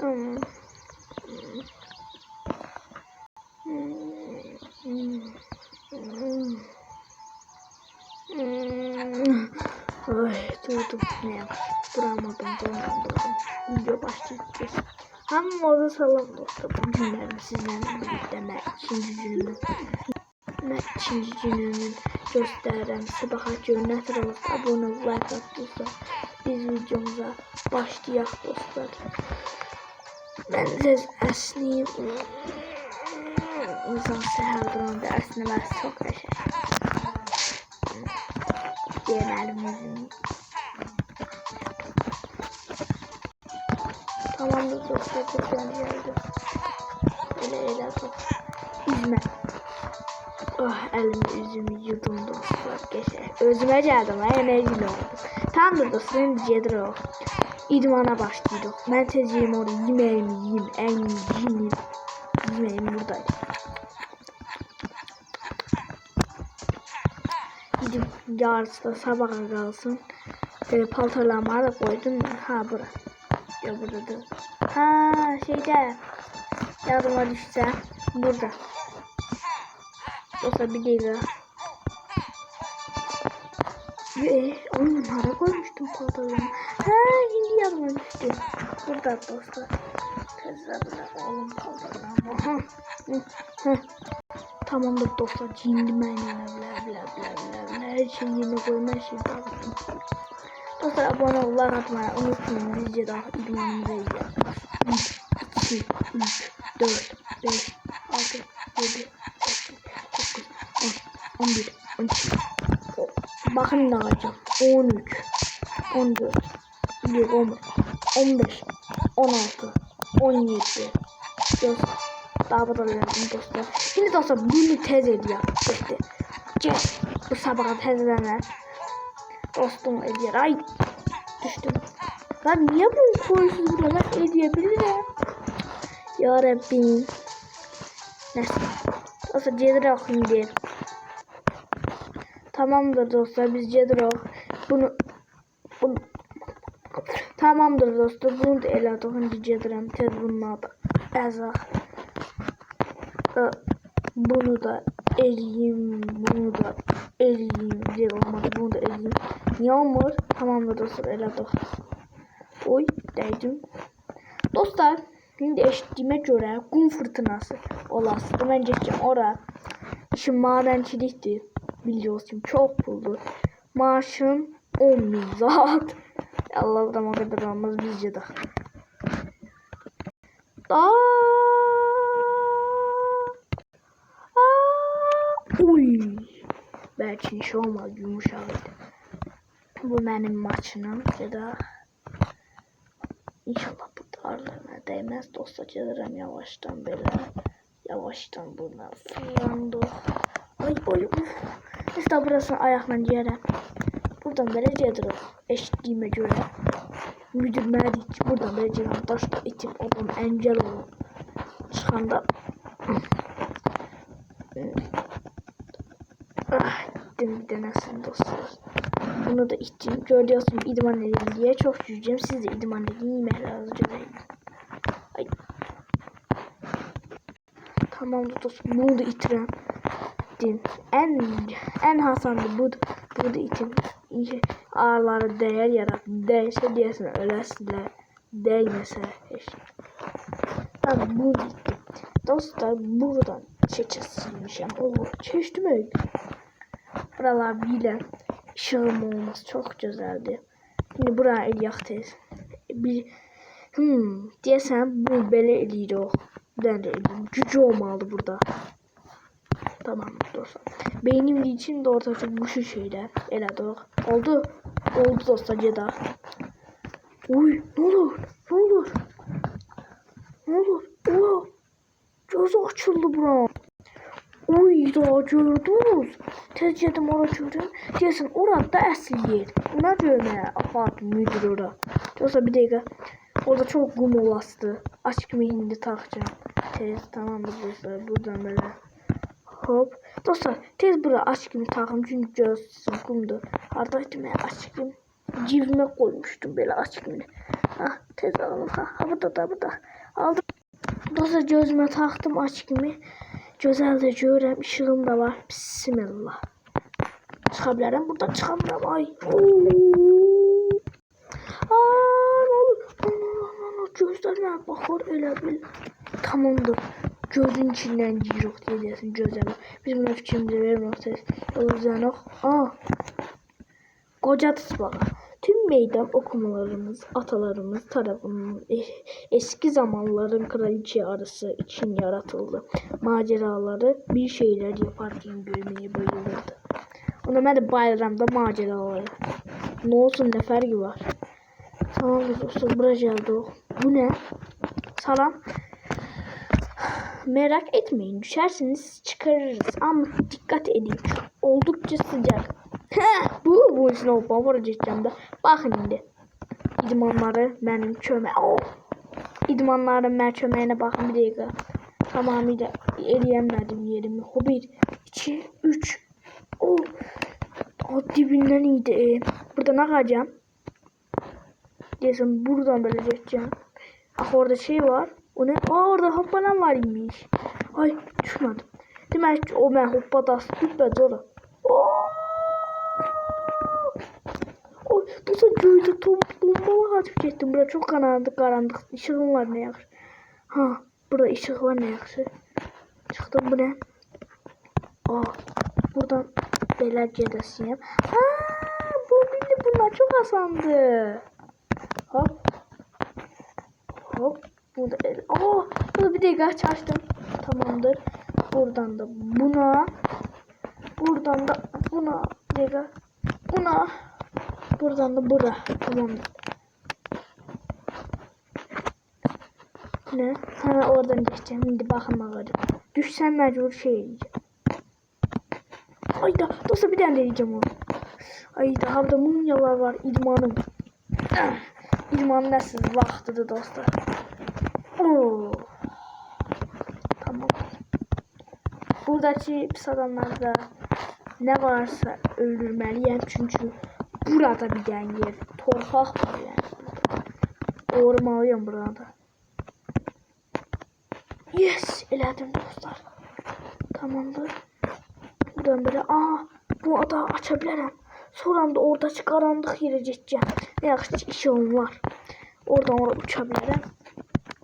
Hmm. Ay durdum ne? Duramadım. Video başlayacağız. Hem orada salam dostum. Günlerim sizlerle birlikte ikinci günümün gösterəm. Sabaha görə nə tər olsa abone ol, like atdıysa biz videomuza başlayaq dostlar. Ben siz əsniyim. İnsan səhər duranda əsnəməsi çox qəşəng. Yeməlim yüzümü. Tamamdır dostlar, buradan geldim. Elə üzmə. Oh, elimi yüzümü yudum dostlar, qəşəng. Özümə gəldim, yeməyə gün oldu. Tamamdır dostlar, indi gedirik. İdmana başlayırıq. Mən tez yiyeyim orada, yeməyimi yiyeyim, yiyeyim. Yeməyim buradaydı. Gidip yarısı da sabaha kalsın. Paltarlarımı da koydum. Ha bura. Ya burada. Ha şeyde. Yardıma düşse. Burada. Olsa bir değil. Onu hara koymuştum paltarlarımı. Ha şimdi yardıma düştü. Burada dostlar. Kızlarla oğlum paltarlarımı. Tamamdır dostlar, giyindim ben her şeyi yerine koyma dağıttım. Dostlar abone ol, like atmayı unutmayın. Bizce daha idmanımıza yiyelim. 1, 2, 3, 4, 5, 6, 7, 8, 9, 10, 11, 12. Bakın ne alacağım. 13, 14, 15, 16, 17. Dostlar. Daha da lazım dostlar. Şimdi dostlar bunu tez ediyor. İşte. Bu sabaha tezlenen. Dostum ediyor. Ay. Düştüm. Lan niye bunu koyuyorsunuz burada? Ben edebilirim. Ya Rabbim. Neyse. Dostlar cedire okuyayım diyelim. Tamamdır dostlar, biz cedire bunu tamamdır dostlar. Bunu da ele atın cedirem. Tez bunun adı. Ezak. Bunu da eleyim, bunu da eleyim diye olmadı, bunu da eleyim. Yağmur, tamamdır dostlar, elədik. Oy, değdim. Dostlar, şimdi eşittiğime göre kum fırtınası olası. Ben geçeceğim oraya. İşim madençilikti, biliyorsun çok puldu. Maaşım 10.000 zat. Allah'tan o kadar olmaz bizce de. Uy, belki iş olmaz, yumuşağıydı. Bu benim maçım ya da inşallah bu darlarına değmez. Dostlar gelirim yavaştan böyle. Yavaştan buna fırlandı. Ay uf. İşte burasını ayakla yere. Buradan böyle gelirim. Eşitliğime göre. Müdür mühendis buradan böyle gelirim. Taşla itim odam engel olur. Çıkanda. Bir denesin dostlar. Bunu da içtim. Görüyorsunuz idman edin diye çok yüzeceğim. Siz de idman edin. Yemekler göreyim. Ay. Tamam dostlar. Bunu da itiren. En hasandı bu da itim. Ağırları değer yarat. Değse diyesin öylesiler. Değmese hiç. Tamam bunu da ittim. Dostlar buradan çeçesiymiş. Allah çeştim öyle. Buralar bile ışığım olması çok güzeldi. Şimdi buraya eləyək tez. Deyəsən bu belə eləyir o. Ben de eləyim. Gücü olmalı burada. Tamam dostlar. Beynim için de ortası bu şu şeyler. Elədik. Oldu. Oldu dostlar ceda. Uy ne olur. Ne olur. Ne olur. Oha. Gözü açıldı buram. Uy daha gördünüz. Tez yedim oraya gördüm. Diyorsun orada əsl yer. Buna görmeye apardım müdür orada. Diyorsa bir dakika. Orada çok kum olastı. Aşkımı hindi takacağım. Tez tamamdır dostlar. Buradan böyle. Hop. Dostlar tez buraya aşkımı takım. Çünkü görsün kumdu. Haradaydım ya aşkım. Cibime koymuştum böyle aşkımı. tez alalım. Burada. Aldım. Dostlar gözüme taktım aç gibi. Güzel de görürüm. Işığım da var. Bismillah. Çıkabilirim. Buradan çıkamıyorum. Ay. Gözlerine bakır elə bil. Tamamdır. Gözün içinden giyirik deyəsin gözələ. Biz buna fikrimizi vermiyoruz. Yoluzlanıq. Qoca tısbağa. Tüm meydan okumalarımız atalarımız tarafından eski zamanların kraliçe arısı için yaratıldı. Maceraları bir şeyler yaparken görmeye bayılırdı. Ona mən də bayramda maceraları. Ne olsun ne farkı var. Tamam dostlar buraya geldi o. Bu ne? Salam. Merak etmeyin düşerseniz çıkarırız ama dikkat edin. Oldukça sıcak. bu işin olma vuracağım da. Bakın şimdi. İdmanları benim çöme. İdmanların ben çömeğine bakın bir dakika. Tamamıyla eleyemedim yerimi. O 1, 2, 3. Dibinden iyiydi. Burada ne kalacağım? Diyorsun buradan böyle geçeceğim. Orada şey var. O ne? Orada hoppalan var imiş. Ay düşmedim. Demek ki o ben hoppada tutmadı ola. Oy bu da göğde bombalı hafif gittim. Burada çok karanlık. Işığım var ne yakış. Burada ışık var ne yakış. Çıktım bu ne? Buradan beyler gedəsiyim. Bunlar çok asandı. Hop. Burada burada bir dakika açtım. Tamamdır. Buradan da buna. Buradan da buna. Bir dakika. Buna. Buradan da bura. Tamamdır. Ne? Oradan geçeceğim. Şimdi bakın bakalım. Düşsem mecbur şey yiyeceğim. Ayda dostlar bir tane deneyeceğim onu. Ayda havada mumyalar var. İdmanım. İdman nasıl vaktidir dostlar. Tamam. Buradaki pis adamlarda ne varsa öldürmeliyim çünkü burada bir tane yer. Torpaq var yani. Doğurmalıyım burada. Yes! Elədim dostlar. Tamamdır. Buradan böyle bu adağı açabilirim. Sonra da oradaki karanlık yere geçeceğim. Ne yakışık işim var. Oradan oraya uçabilirim.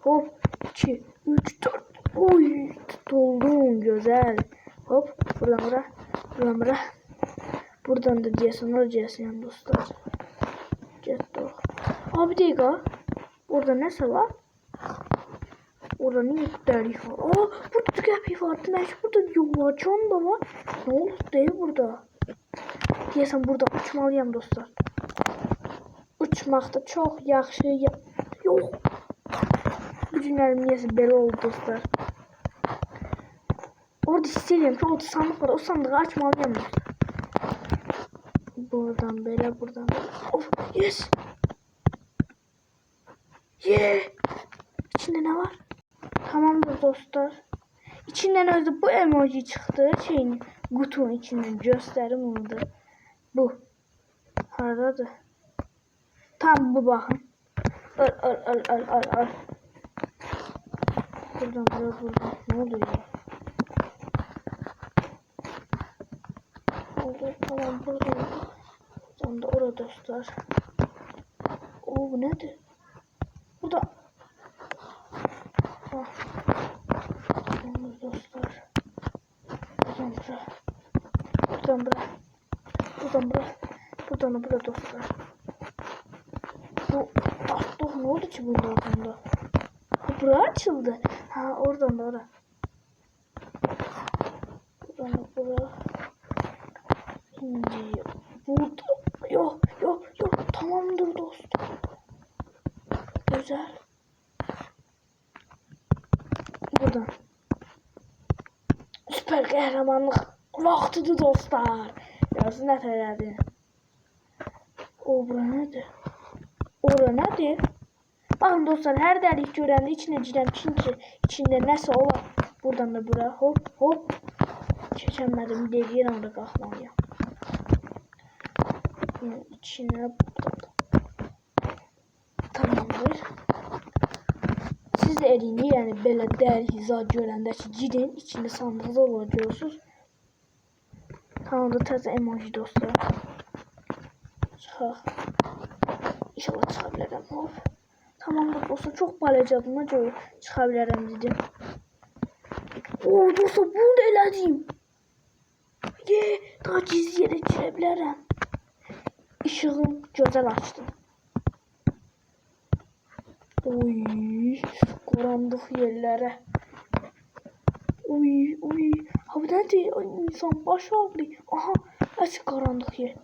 Hop 2 3 4. Oy tutuldum güzel. Hop buradan buraya. Buradan da diyesin dostlar. Getto. Bir dakika. Orada neyse var? Orada niye delik var? Burada da kapı var. Demek burada yollar can da var. Ne oldu değil burada? Diyesen burada uçmalıyım dostlar. Uçmakta çok yaxşı. Yok. Günlerim niyəsə belə oldu dostlar. Orada hissediyorum ki orada sandık var. O sandığı açmalıyım dostlar. Buradan böyle buradan böyle. Yes. İçinde ne var? Tamamdır dostlar. İçinden özde bu emoji çıktı. Kutunun içinden gösterim onu da. Bu. Haradadır. Tam bu bakın. Al. Buradan. Ne oluyor? Oldu tamam buradan. Buradan da orada dostlar. Bu nedir? Burada. Tamam dostlar. Buradan bura dostlar. Ne oldu ki bunda altında? Bura açıldı. Oradan da oraya. Buradan da bura. Şimdi burada. Yok. Tamamdır dostum. Güzel. Buradan. Süper kahramanlık vaktidir dostlar. Yazın ne söyledin? Bura nedir? Bakın dostlar her delik görəndə içine girəm çünki içinde nəsə olar. Buradan da bura hop. Keçəmədim dediyin anda qalxmalıyam. İçine buradan. Tamamdır. siz de elini yani belə dəri zad görəndə ki girin içinde sandıqda olur görürsünüz. Tamamdır təzə emoji dostlar. Çıxaq. İnşallah çıxa bilərəm. Hop. Tamamdır dostlar çok balacadım. Necə çıxa bilərəm dedim. Oo dostlar bunu da elədim. Daha gizli yerə girə bilərəm. İşığım gözəl açdım. Oy, qaranlıq yerlərə. Oy. Ha bu nədir? Ay, insan baş ağrıyor. Aha, açıq qaranlıq yer.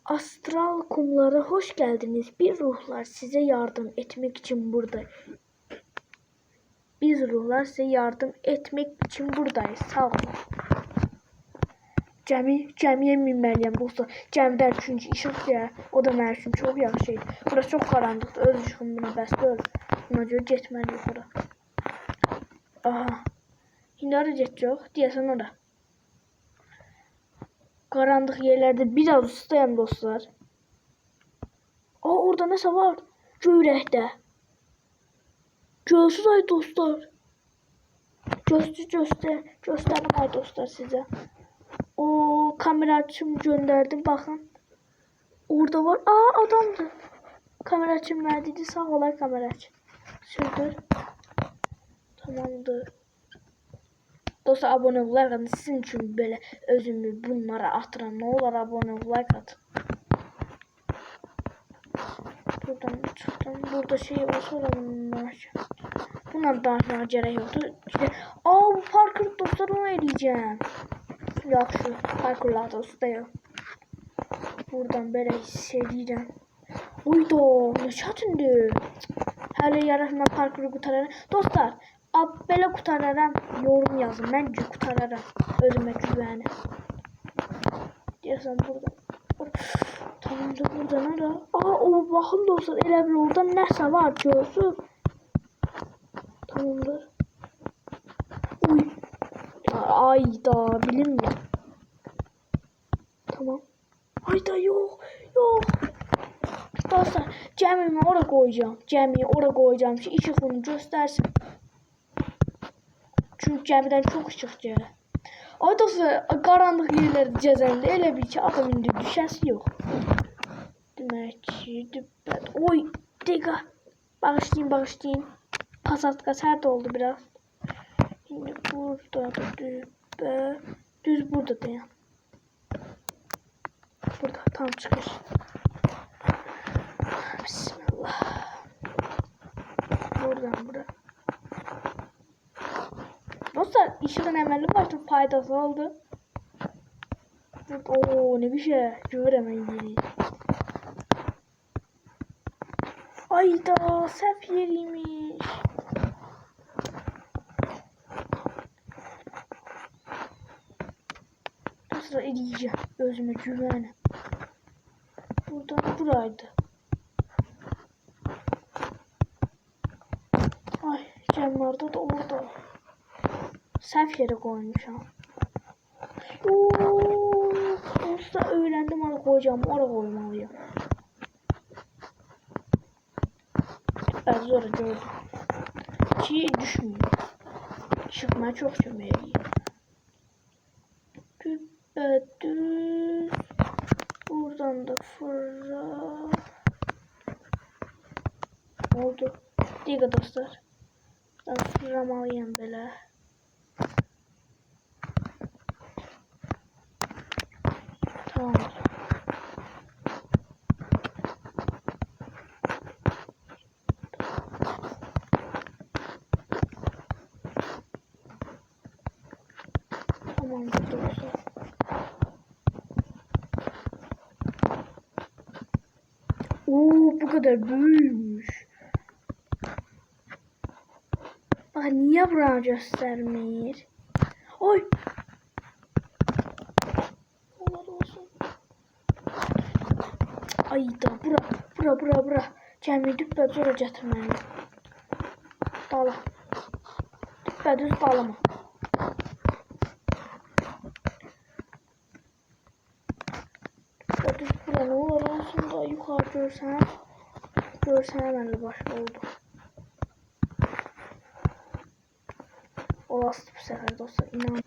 Astral kumlara hoş geldiniz. Bir ruhlar size yardım etmek için burada. Biz ruhlar size yardım etmek için buradayız. Sağ olun. Cəmiyə minməliyəm dostlar. Cəmidən çünki işıq ya. O da mənim üçün çox yaxşı şeydir. Burası çox qaranlıqdır. Öz işığım buna bəs deyil. Buna görə getməliyik bura. Aha. İndi hara getəcək? Deyəsən ora. Qaranlıq yerlərdə biraz ustayam dostlar. Orada nəsə var. Göyrəkdə. Görsünüz ay dostlar. Göstərim ay dostlar sizə. O kamera açım gönderdim bakın. Orada var. Aa adamdı. Kamera açım neredeydi? Sağ olay kamera aç. Sürdür. Tamamdır. Dostlar abone ol, like atın. Sizin için böyle özümü bunlara atıram. Ne olur abone ol, like atın. Buradan çıktım. Burada şey var sonra bunlar. Bundan daha gerek yoktu. Aa bu parkur dostlar onu eləyəcəm. Yaxşı, parkurlarda ustayım. Buradan belə hissediyorum. Uydo, ne çətindir. Hələ yarasına parkuru qutararam. Dostlar, belə qutararam. Yorum yazın, məncə qutararam. Özümə güvənim. Deyəsən burada. Tamamdır, burada nə də? O baxın dostlar, elə bir orada nəsə var görsün. Tamamdır. Uy. Ayda bilinmiyor. Tamam. Ayda yok. Dostlar cəmimi oraya koyacağım. Cəmiyi oraya koyacağım ki işığını göstersin. Çünkü cəmidən çok ışıq gəlir. Ay dostlar qaranlıq yerlərdə gəzəndə elə bir ki adam indi düşəsi yox. Demək ki dübbət. Oy dəqiqə. Bağışlayın. Pasatka sert oldu biraz. Şimdi burada düzbe. Düz burada dayan. Burada tam çıkış. Bismillah. Buradan buraya. Dostlar işin əməlli başlı faydası oldu. Oo ne bir şey. Gör hemen yeri. Ayda səhv yeriymiş. Dostlar eləyəcəm. Özümə güvənim. Buradan buraydı. Ay cəmlərdə də orada. Səhv yerə qoymuşam. Dostlar öyrəndim oraya koyacağım. Oraya koymalıyım. Ben zor gördüm. Ki düşmüyor. Çıkmaya çok kömürlüyor. Düz. Buradan da fırla. Oldu. Diğer dostlar. Ben fırlamalıyım böyle. Tamamdır. Tamamdır dostlar. Bu kadar büyümüş. Bak niye bana göstermiyor? Oy. Allah olsun. Ayda bura. Cəmi düppə zora gətirməliyim. Dala. Düppə düz dalama. Düz bura ne olur olsun da yukarı görsən. Görsən əməlli başlı oldu. olası bu sefer dostlar. İnan.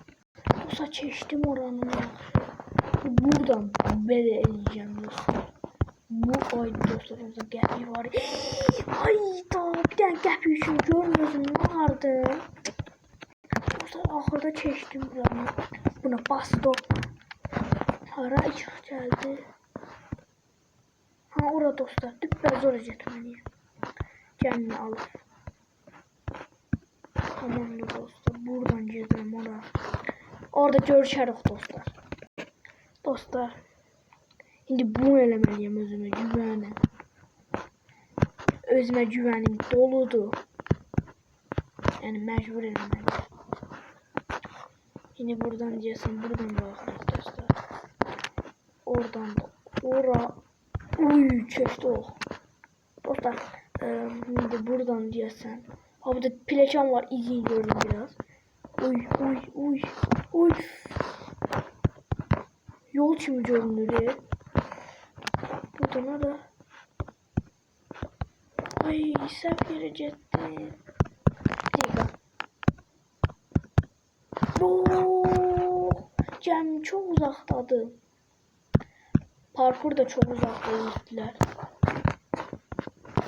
Dostlar çeşdim oranını. Buradan böyle eleyeceğim dostlar. Bu ay dostlar orada gəpi var. Ay da bir tane gəpi üçün görmüyorsun ne vardı. Dostlar ahırda çeşdim buranı. Buna bastı. Hara işıq geldi. Ha orada dostlar. Düppər zor etmeliyim. Gəmini alıp. Tamamdır dostlar. Buradan gezelim oraya. Orada görüşərik dostlar. Dostlar. Şimdi bunu eləməliyəm özümə güvənim. Özümə güvənim doludur. Yəni məcbur eləməliyim. Şimdi buradan deyəsən buradan baxırıq dostlar. Oradan da ora. Uy çeşdi o. Dostlar. Şimdi buradan deyəsən. Ha burada plekan var. İzin gördüm biraz. Uy uy uy. Uy. Yol kimi görünür. Burada ne da? Ay səhv yerə getdim. Bir dəqiqə. Gəmi çox uzaqdadır. Parkur da çok uzakta gittiler.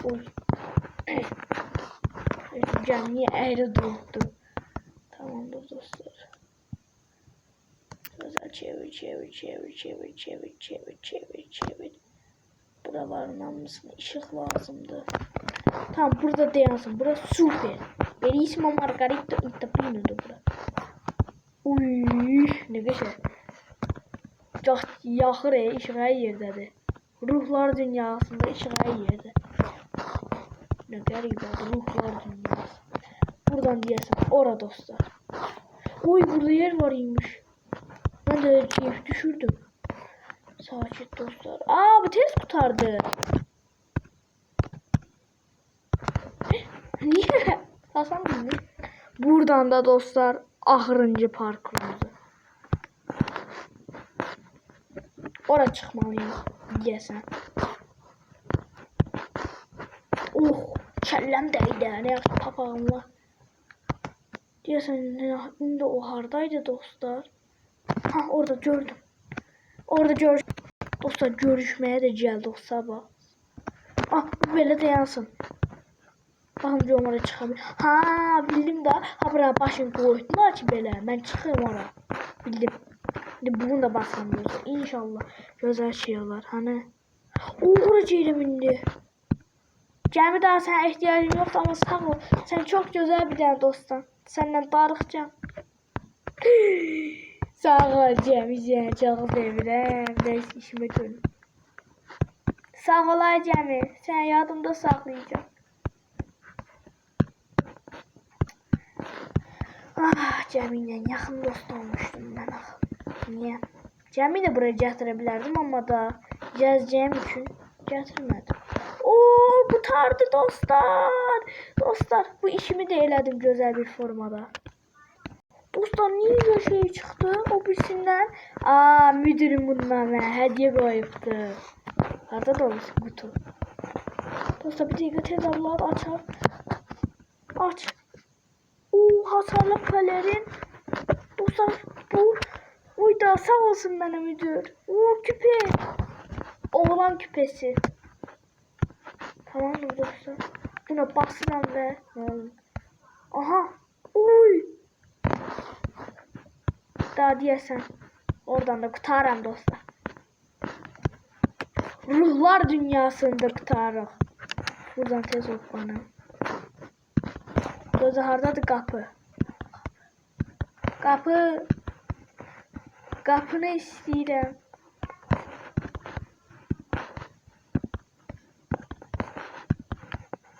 Oy. Gəmiyi əyri durdu. Tamamdır dostlar. Güzel çevir. Buraların hamısına ışık lazımdı. Tamam burada dayansın. Burası süper. Bellissimo Margarita Itapino'du bura. Uy ne güzel. Yaxır işıq hər yerdədir. Ruhlar dünyasında işıq hər yerdə. Ne qəribədir ruhlar dünyası. Buradan deyəsən ora dostlar. Oy burada yer var imiş. Ben de keyif düşürdüm. Sakit dostlar. Aa bu tez kurtardı. Niye? Hasan bildi. Buradan da dostlar ahırıncı parkurumuzu. Ora çıkmalıyım diyesen. Oh kellem değdi. Ne yaptı papağımla. Diyesen indi o hardaydı dostlar. Ha orada gördüm. Orada dostlar görüşmeye de geldi o sabah. Ah bu böyle dayansın. Bakın oraya çıkabilir. Ha bildim da. Ha buraya başını koydular ki böyle. Ben çıkayım oraya. Bildim. Şimdi bunu da basamıyoruz. İnşallah güzel şeyler. Hani. Oraya ceyrim indi. Gəmi daha sana ihtiyacın yoktu ama sağ ol. Sen çok güzel bir tane dostsan. Senden darıxacağım. Sağ ol Cem. Seni çok sevirəm. Neyse işime dönüm. Sağ ol Cem'i. Seni yadımda saklayacağım. Ah Cem'inle yakın dost olmuştum ben. Niye? Cem'i de buraya getirebilirdim ama da gezeceğim için getirmedim. Oo kurtardı dostlar. Dostlar bu işimi de elədim güzel bir formada. Dostlar niye böyle şey çıktı o birisinden? Aa müdürüm bundan bana hediye koyuptu. Harada dolusu kutu. Dostlar bir dakika tez Allah'ı açar. Aç. Hasarlı pelerin. Dostlar bu. Uy da sağ olsun bana müdür. Küpe. Oğlan küpesi. Tamam mı dostlar? Buna basıram ve aha. Uy. Daha diyesen. Oradan da kurtaram dostlar. Ruhlar dünyasında kurtarıq. Buradan tez ol bana. Gözü hardadır kapı. Kapı. Kapını istəyirəm.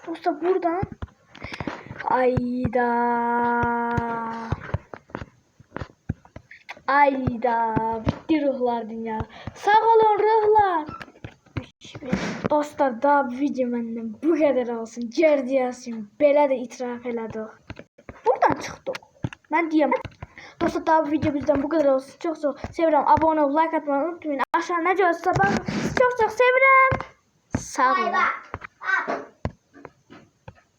Dostlar buradan. Ayda. Ayda. Bitti ruhlar dünya. Sağ olun ruhlar. Dostlar daha video məndən bu qədər olsun. Gərdiyəsin. Belə də itiraf elədik. Buradan çıxdıq. Mən deyəm. Dostlar daha video bizden bu kadar olsun. Çok çok seviyorum. Abone ol, like atmayı unutmayın. Aşağı ne diyorsa ben çok çok seviyorum. Sağ olun.